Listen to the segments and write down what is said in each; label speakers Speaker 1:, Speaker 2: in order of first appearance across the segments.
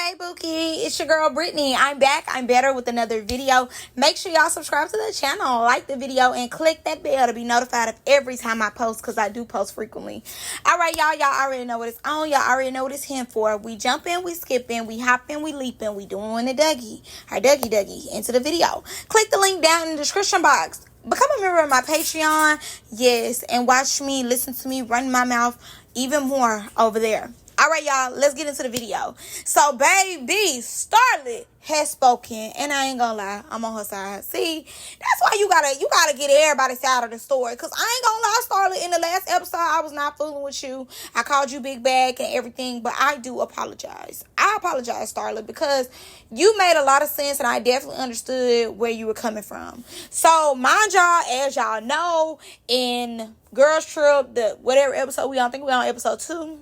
Speaker 1: Hey Bookie, it's your girl Brittany. I'm back. I'm better with another video. Make sure y'all subscribe to the channel, like the video, and click that bell to be notified of every time I post, because I do post frequently. Alright, y'all already know what it's on. Y'all already know what it's here for. We jump in, we skip in, we hop in, we leap in, we doing the Dougie. Our Dougie into the video. Click the link down in the description box. Become a member of my Patreon, yes, and watch me, listen to me, run my mouth even more over there. All right, y'all, let's get into the video. So, baby, Starlet has spoken, and I ain't gonna lie, I'm on her side. See, that's why you gotta get everybody's side of the story, because I ain't gonna lie, Starlet, in the last episode, I was not fooling with you. I called you big bag and everything, but I do apologize. I apologize, Starlet, because you made a lot of sense, and I definitely understood where you were coming from. So, mind y'all, as y'all know, in Girls Trip, the whatever episode we on, I think we're on episode 2.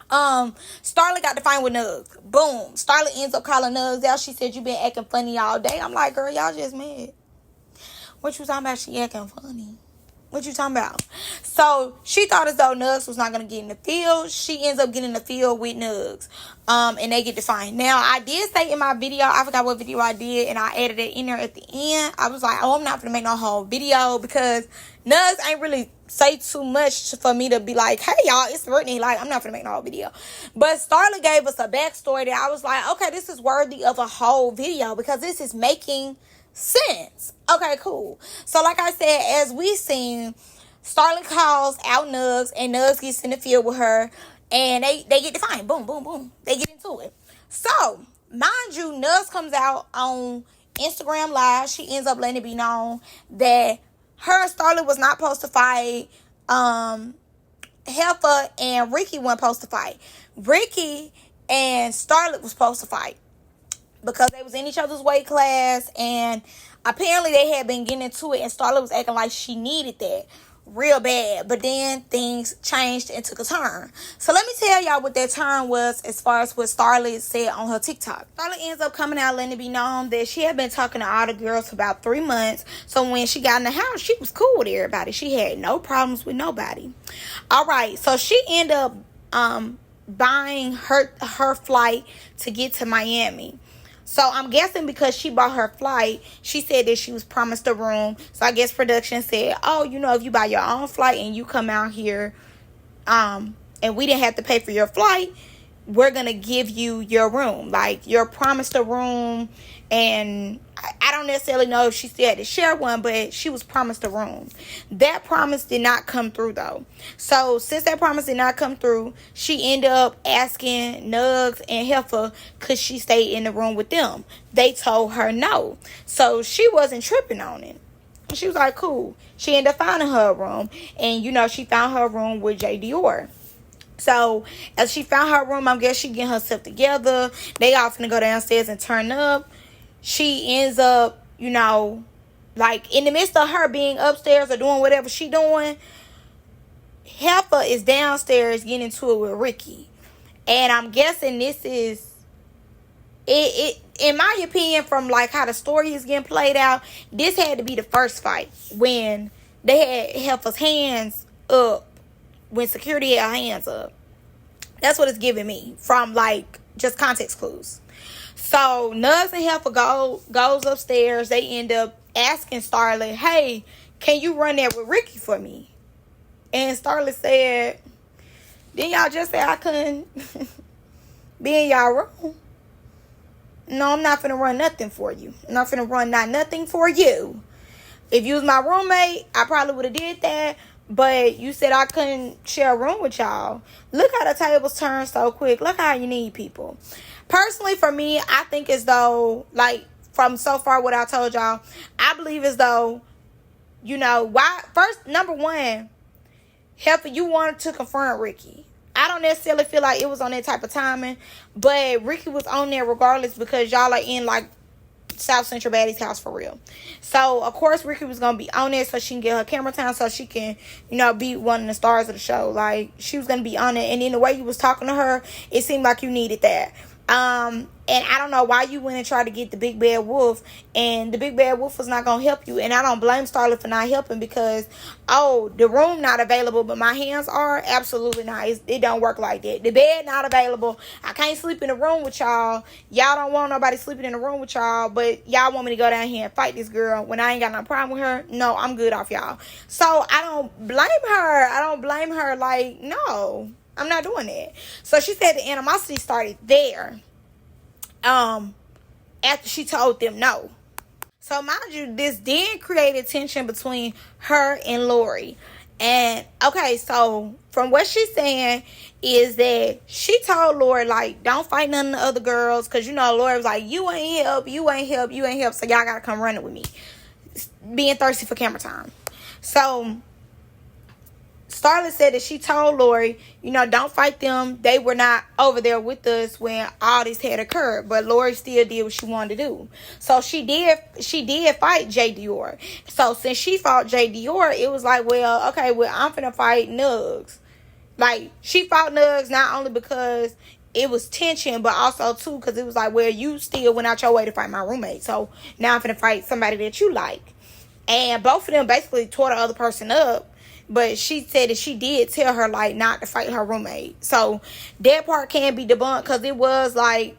Speaker 1: Starlet got to fight with Nugg. Boom. Starlet ends up calling Nugg out. She said, you been acting funny all day. I'm like, girl, y'all just mad. What you talking about? She acting funny. What you talking about? So, she thought as though Nugg was not going to get in the field. She ends up getting in the field with Nugg. And they get to fight. Now, I did say in my video, I forgot what video I did, and I added it in there at the end. I was like, oh, I'm not going to make no whole video, because Nugg ain't really say too much for me to be like, hey, y'all, it's Brittany. Like, I'm not going to make no whole video. But Starlet gave us a backstory that I was like, okay, this is worthy of a whole video, because this is making sense. Okay, cool. So, like I said, as we seen, Starlet calls out Nugg, and Nugg gets in the field with her, and they get defined. Boom, boom, boom. They get into it. So, mind you, Nugg comes out on Instagram Live. She ends up letting it be known that her and Starlet was not supposed to fight. Jefa and Ricky weren't supposed to fight. Ricky and Starlet was supposed to fight, because they was in each other's weight class, and apparently they had been getting into it, and Starlet was acting like she needed that real bad. But then things changed and took a turn. So let me tell y'all what that turn was as far as what Starlet said on her TikTok. Starlet ends up coming out letting it be known that she had been talking to all the girls for about 3 months. So when she got in the house, she was cool with everybody. She had no problems with nobody. All right, so she ended up buying her flight to get to Miami. So I'm guessing because she bought her flight, she said that she was promised a room. So I guess production said, oh, you know, if you buy your own flight and you come out here, and we didn't have to pay for your flight, we're going to give you your room. Like, you're promised a room. And I don't necessarily know if she still had to share one, but she was promised a room. That promise did not come through, though. So, since that promise did not come through, she ended up asking Nugg and Jefa, could she stay in the room with them? They told her no. So, she wasn't tripping on it. She was like, cool. She ended up finding her a room. And, you know, she found her room with J. Dior. So, as she found her room, I guess she getting herself together. They all finna go downstairs and turn up. She ends up, you know, like, in the midst of her being upstairs or doing whatever she doing, Jefa is downstairs getting into it with Ricky. And I'm guessing this is, it in my opinion, from, like, how the story is getting played out, this had to be the first fight when they had Jefa's hands up, when security had her hands up. That's what it's giving me from, like, just context clues. So, Nugg and Jefa goes upstairs. They end up asking Starlet, hey, can you run that with Ricky for me? And Starlet said, didn't y'all just say I couldn't be in y'all room? No, I'm not finna run nothing for you. I'm not finna run nothing for you. If you was my roommate, I probably would have did that. But you said I couldn't share a room with y'all. Look how the tables turn so quick. Look how you need people. Personally, for me, I think as though, like, from so far what I told y'all, I believe as though, you know, why, first, number one, Jefa, you wanted to confront Ricky. I don't necessarily feel like it was on that type of timing, but Ricky was on there regardless, because y'all are in, like, South Central Baddie's house for real. So, of course, Ricky was going to be on there so she can get her camera time, so she can, you know, be one of the stars of the show. Like, she was going to be on it. And then the way you was talking to her, it seemed like you needed that. And I don't know why you went and tried to get the big bad wolf, and the big bad wolf was not gonna help you. And I don't blame Starlet for not helping, because the room not available, but my hands are. Absolutely not. It don't work like that. The bed not available. I can't sleep in the room with y'all. Y'all don't want nobody sleeping in the room with y'all, but y'all want me to go down here and fight this girl when I ain't got no problem with her. No, I'm good off y'all. So I don't blame her. Like, no, I'm not doing that. So she said the animosity started there. After she told them no. So mind you, this then created tension between her and Lori. And okay, so from what she's saying is that she told Lori, like, don't fight none of the other girls, because Lori was like, you ain't help, so y'all gotta come running with me, being thirsty for camera time. So Starlet said that she told Lori, don't fight them. They were not over there with us when all this had occurred. But Lori still did what she wanted to do. So she did fight J. Dior. So since she fought J. Dior, it was like, well, okay, I'm finna fight Nuggs. Like, she fought Nuggs not only because it was tension, but also, too, because it was like, well, you still went out your way to fight my roommate. So now I'm finna fight somebody that you like. And both of them basically tore the other person up. But she said that she did tell her, like, not to fight her roommate. So that part can be debunked, because it was like,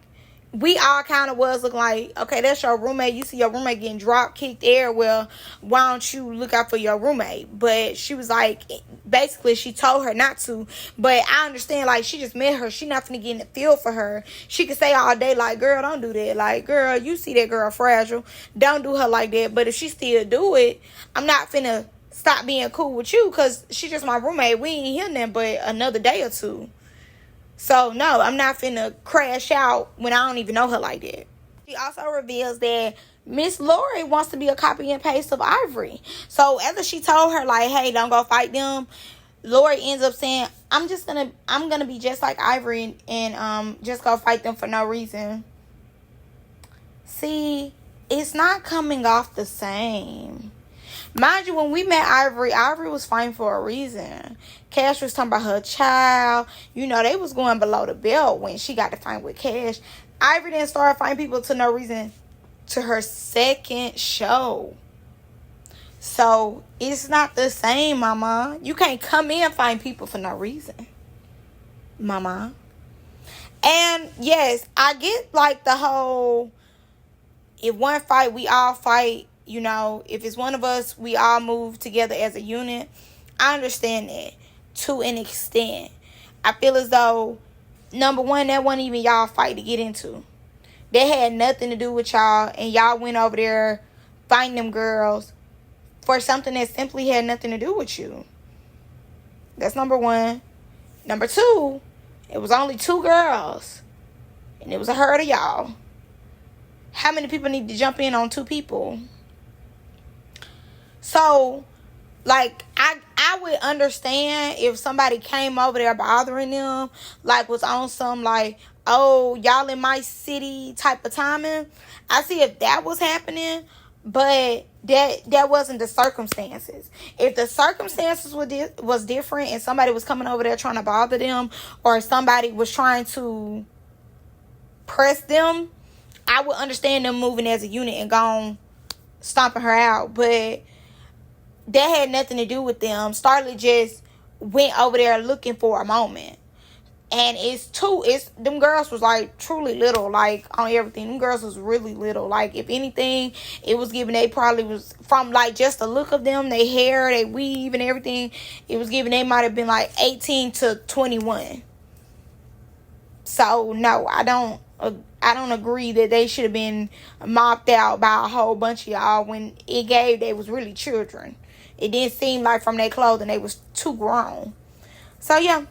Speaker 1: we all kind of was looking like, okay, that's your roommate. You see your roommate getting drop kicked there. Well, why don't you look out for your roommate? But she was like, basically, she told her not to. But I understand, like, she just met her. She not finna get in the field for her. She could say all day, like, girl, don't do that. Like, girl, you see that girl fragile. Don't do her like that. But if she still do it, I'm not finna stop being cool with you, because she just my roommate. We ain't hear nothing but another day or two. So no, I'm not finna crash out when I don't even know her like that. She also reveals that Miss Lori wants to be a copy and paste of Ivory. So after she told her, like, hey, don't go fight them, Lori ends up saying, I'm gonna be just like Ivory and just go fight them for no reason. See, it's not coming off the same. Mind you, when we met Ivory was fighting for a reason. Cash was talking about her child. They was going below the belt when she got to fight with Cash. Ivory didn't start fighting people to no reason to her second show. So, it's not the same, mama. You can't come in and find people for no reason, mama. And, yes, I get, like, the whole, if one fight, we all fight. If it's one of us, we all move together as a unit. I understand that to an extent. I feel as though, number one, that wasn't even y'all fight to get into. They had nothing to do with y'all, and y'all went over there fighting them girls for something that simply had nothing to do with you. That's number one. Number two, it was only 2 girls, and it was a herd of y'all. How many people need to jump in on 2 people? So, like, I would understand if somebody came over there bothering them, like, was on some, like, oh, y'all in my city type of timing. I see if that was happening, but that wasn't the circumstances. If the circumstances was different and somebody was coming over there trying to bother them, or somebody was trying to press them, I would understand them moving as a unit and going stomping her out. But that had nothing to do with them. Starlet just went over there looking for a moment. And them girls was, like, truly little, like, on everything. Them girls was really little. Like, if anything, it was given, they probably was, from, like, just the look of them, their hair, their weave and everything, it was given, they might have been, like, 18 to 21. So, no, I don't agree that they should have been mopped out by a whole bunch of y'all when they was really children. It didn't seem like from their clothing they was too grown. So, yeah.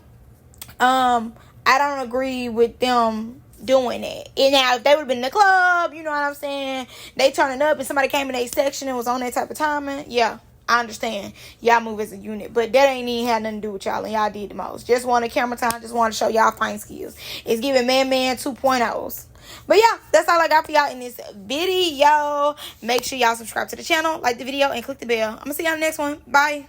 Speaker 1: I don't agree with them doing it. And now, if they would have been in the club, you know what I'm saying? They turning up and somebody came in their section and was on that type of timing. Yeah, I understand. Y'all move as a unit. But that ain't even had nothing to do with y'all. And y'all did the most. Just wanted camera time. Just wanted to show y'all fine skills. It's giving Man 2.0s. But yeah, that's all I got for y'all in this video. Make sure y'all subscribe to the channel, like the video, and click the bell. I'm going to see y'all in the next one. Bye.